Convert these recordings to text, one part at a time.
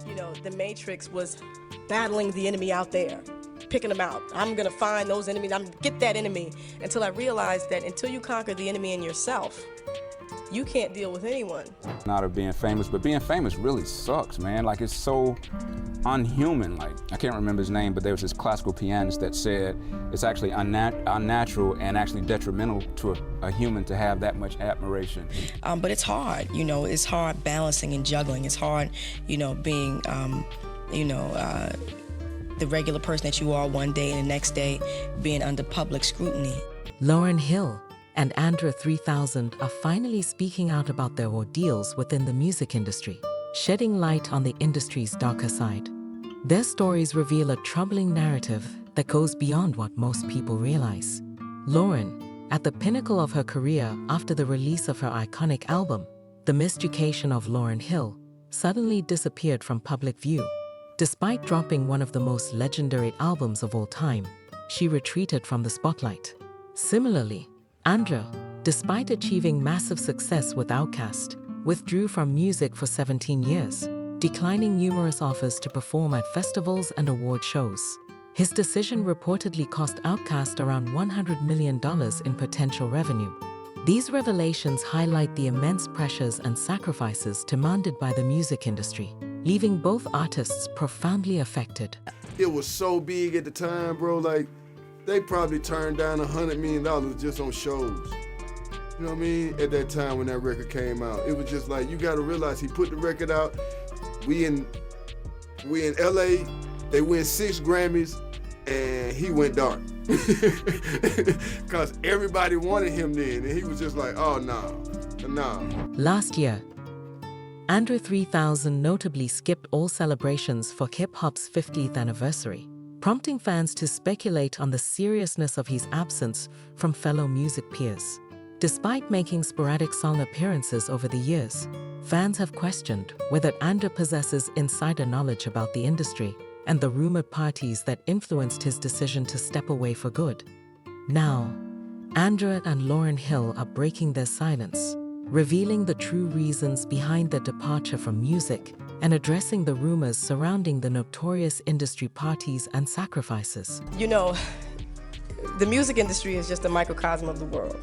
You know, the Matrix was battling the enemy out there, picking them out. I'm gonna find those enemies, I'm gonna get that enemy, until I realized that until you conquer the enemy in yourself, you can't deal with anyone. Not of being famous, but being famous really sucks, man. Like, it's so unhuman. Like, I can't remember his name, but there was this classical pianist that said it's actually unnatural and actually detrimental to a human to have that much admiration. But it's hard, you know, it's hard balancing and juggling. It's hard, you know, being, the regular person that you are one day and the next day being under public scrutiny. Lauryn Hill and Andre 3000 are finally speaking out about their ordeals within the music industry, shedding light on the industry's darker side. Their stories reveal a troubling narrative that goes beyond what most people realize. Lauryn, at the pinnacle of her career after the release of her iconic album, The Miseducation of Lauryn Hill, suddenly disappeared from public view. Despite dropping one of the most legendary albums of all time, she retreated from the spotlight. Similarly, Andre, despite achieving massive success with Outkast, withdrew from music for 17 years, declining numerous offers to perform at festivals and award shows. His decision reportedly cost Outkast around $100 million in potential revenue. These revelations highlight the immense pressures and sacrifices demanded by the music industry, leaving both artists profoundly affected. It was so big at the time, bro, like, they probably turned down $100 million just on shows. You know what I mean? At that time when that record came out. It was just like, you gotta realize he put the record out. We in LA, they win 6 Grammys, and he went dark. Cause everybody wanted him then, and he was just like, oh no, nah. Last year, Andre 3000 notably skipped all celebrations for hip-hop's 50th anniversary, prompting fans to speculate on the seriousness of his absence from fellow music peers. Despite making sporadic song appearances over the years, fans have questioned whether Andre possesses insider knowledge about the industry and the rumored parties that influenced his decision to step away for good. Now, Andre and Lauryn Hill are breaking their silence, revealing the true reasons behind their departure from music and addressing the rumors surrounding the notorious industry parties and sacrifices. You know, the music industry is just a microcosm of the world.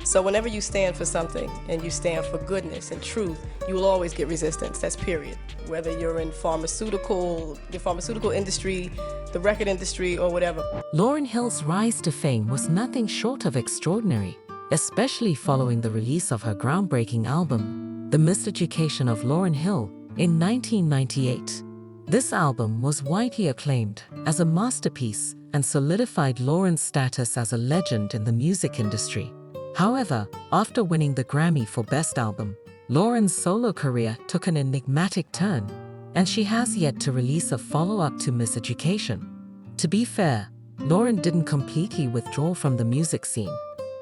So whenever you stand for something and you stand for goodness and truth, you will always get resistance, that's period. Whether you're in the pharmaceutical industry, the record industry, or whatever. Lauryn Hill's rise to fame was nothing short of extraordinary, especially following the release of her groundbreaking album, The Miseducation of Lauryn Hill, in 1998. This album was widely acclaimed as a masterpiece and solidified Lauryn's status as a legend in the music industry. However, after winning the Grammy for Best Album, Lauryn's solo career took an enigmatic turn, and she has yet to release a follow-up to Miseducation. To be fair, Lauryn didn't completely withdraw from the music scene.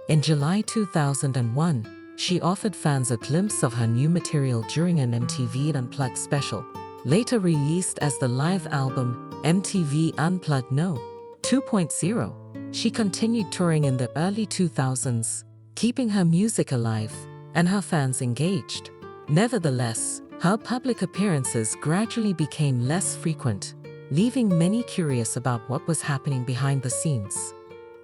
In July 2001, she offered fans a glimpse of her new material during an MTV Unplugged special, later released as the live album MTV Unplugged No. 2.0. She continued touring in the early 2000s, keeping her music alive and her fans engaged. Nevertheless, her public appearances gradually became less frequent, leaving many curious about what was happening behind the scenes.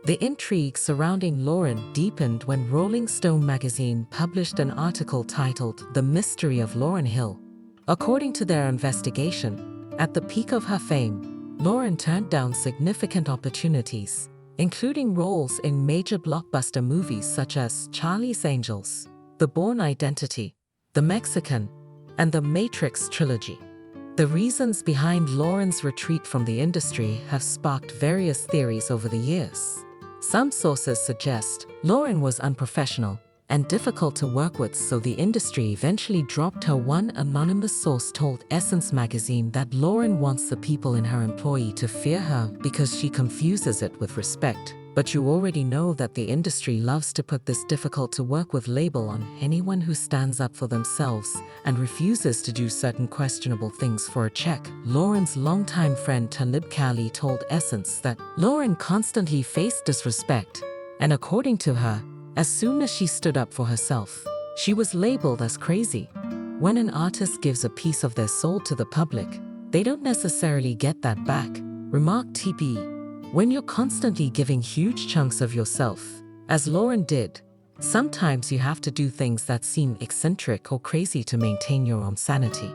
The intrigue surrounding Lauryn deepened when Rolling Stone magazine published an article titled The Mystery of Lauryn Hill. According to their investigation, at the peak of her fame, Lauryn turned down significant opportunities, including roles in major blockbuster movies such as Charlie's Angels, The Bourne Identity, The Mexican, and The Matrix trilogy. The reasons behind Lauryn's retreat from the industry have sparked various theories over the years. Some sources suggest Lauryn was unprofessional and difficult to work with, so the industry eventually dropped her. One anonymous source told Essence magazine that Lauryn wants the people in her employ to fear her because she confuses it with respect. But you already know that the industry loves to put this difficult to work with label on anyone who stands up for themselves and refuses to do certain questionable things for a check. Lauryn's longtime friend Talib Kweli told Essence that Lauryn constantly faced disrespect, and according to her, as soon as she stood up for herself, she was labeled as crazy. When an artist gives a piece of their soul to the public, they don't necessarily get that back, remarked TPE. When you're constantly giving huge chunks of yourself, as Lauryn did, sometimes you have to do things that seem eccentric or crazy to maintain your own sanity.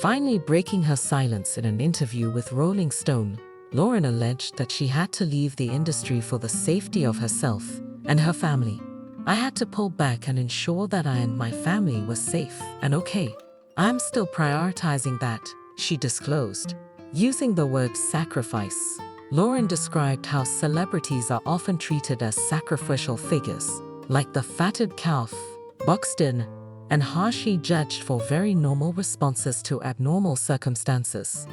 Finally breaking her silence in an interview with Rolling Stone, Lauryn alleged that she had to leave the industry for the safety of herself and her family. I had to pull back and ensure that I and my family were safe and okay. I'm still prioritizing that, she disclosed. Using the word sacrifice, Lauryn described how celebrities are often treated as sacrificial figures, like the fatted calf, boxed in, and harshly judged for very normal responses to abnormal circumstances.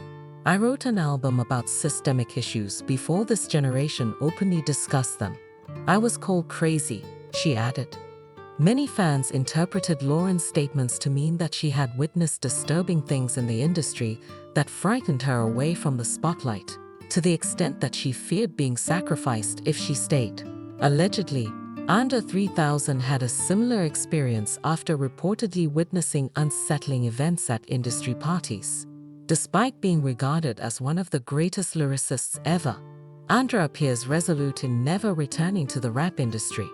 I wrote an album about systemic issues before this generation openly discussed them. I was called crazy, she added. Many fans interpreted Lauryn's statements to mean that she had witnessed disturbing things in the industry that frightened her away from the spotlight, to the extent that she feared being sacrificed if she stayed. Allegedly, Andre 3000 had a similar experience after reportedly witnessing unsettling events at industry parties. Despite being regarded as one of the greatest lyricists ever, Andre appears resolute in never returning to the rap industry.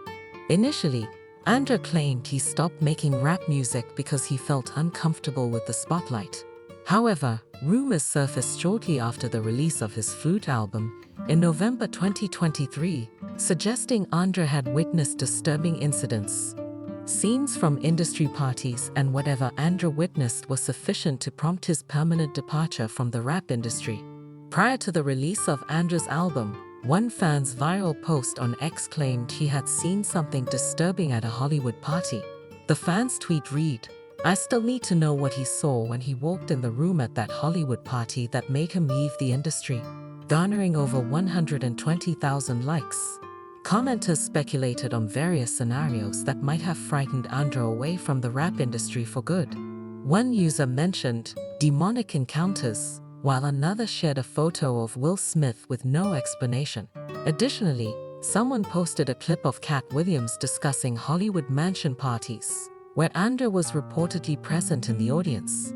Initially, Andre claimed he stopped making rap music because he felt uncomfortable with the spotlight. However, rumors surfaced shortly after the release of his Flute album in November 2023, suggesting Andre had witnessed disturbing incidents. Scenes from industry parties and whatever Andre witnessed was sufficient to prompt his permanent departure from the rap industry. Prior to the release of Andre's album, one fan's viral post on X claimed he had seen something disturbing at a Hollywood party. The fan's tweet read, "I still need to know what he saw when he walked in the room at that Hollywood party that made him leave the industry," garnering over 120,000 likes. Commenters speculated on various scenarios that might have frightened Andre away from the rap industry for good. One user mentioned demonic encounters, while another shared a photo of Will Smith with no explanation. Additionally, someone posted a clip of Cat Williams discussing Hollywood mansion parties, where Andre was reportedly present in the audience.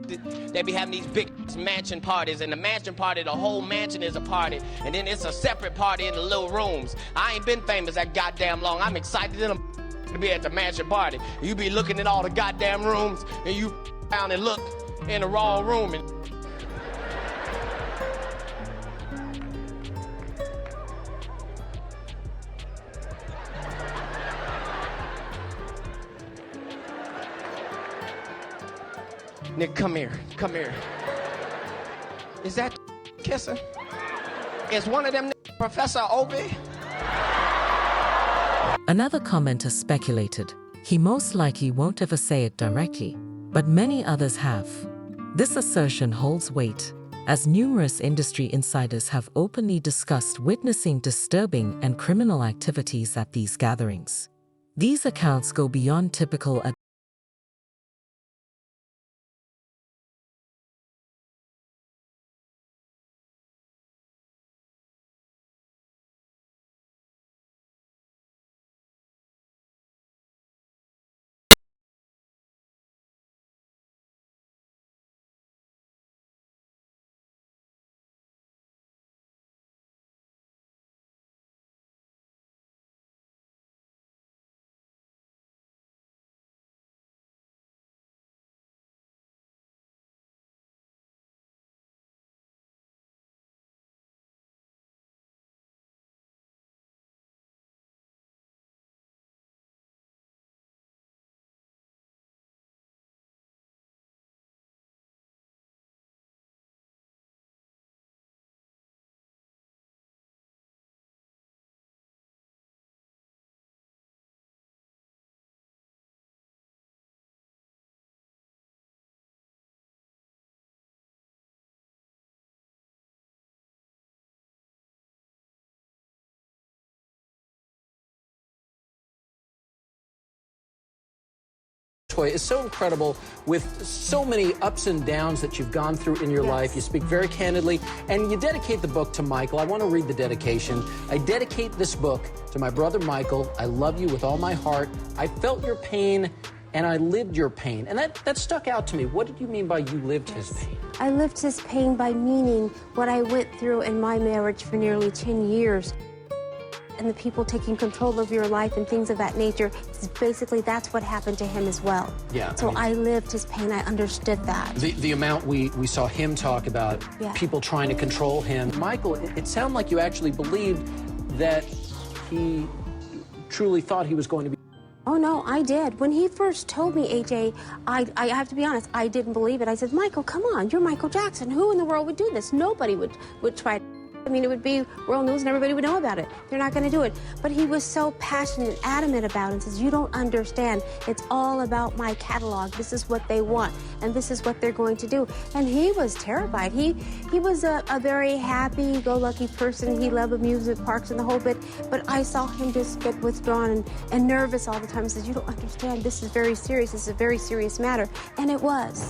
They be having these big mansion parties, and the mansion party, the whole mansion is a party, and then it's a separate party in the little rooms. I ain't been famous that goddamn long. I'm excited to be at the mansion party. You be looking at all the goddamn rooms, and you down and look in the wrong room. And Nick, come here, come here. Is that kissing? Is one of them Professor Obi? Another commenter speculated he most likely won't ever say it directly, but many others have. This assertion holds weight, as numerous industry insiders have openly discussed witnessing disturbing and criminal activities at these gatherings. These accounts go beyond typical is so incredible with so many ups and downs that you've gone through in your life. You speak very candidly, and you dedicate the book to Michael. I want to read the dedication. I dedicate this book to my brother Michael. I love you with all my heart. I felt your pain and I lived your pain. And that stuck out to me. What did you mean by you lived his pain? I lived his pain by meaning what I went through in my marriage for nearly 10 years. And the people taking control of your life and things of that nature, basically that's what happened to him as well. Yeah. So I lived his pain, I understood that. The amount we saw him talk about people trying to control him. Michael, it sounded like you actually believed that he truly thought he was going to be. Oh, no, I did. When he first told me, AJ, I have to be honest, I didn't believe it. I said, Michael, come on, you're Michael Jackson. Who in the world would do this? Nobody would try. I mean, it would be world news and everybody would know about it. They're not going to do it. But he was so passionate and adamant about it and says, you don't understand. It's all about my catalog. This is what they want, and this is what they're going to do. And he was terrified. He was a very happy-go-lucky person. He loved amusement parks and the whole bit. But I saw him just get withdrawn and nervous all the time. He says, you don't understand. This is very serious. This is a very serious matter. And it was.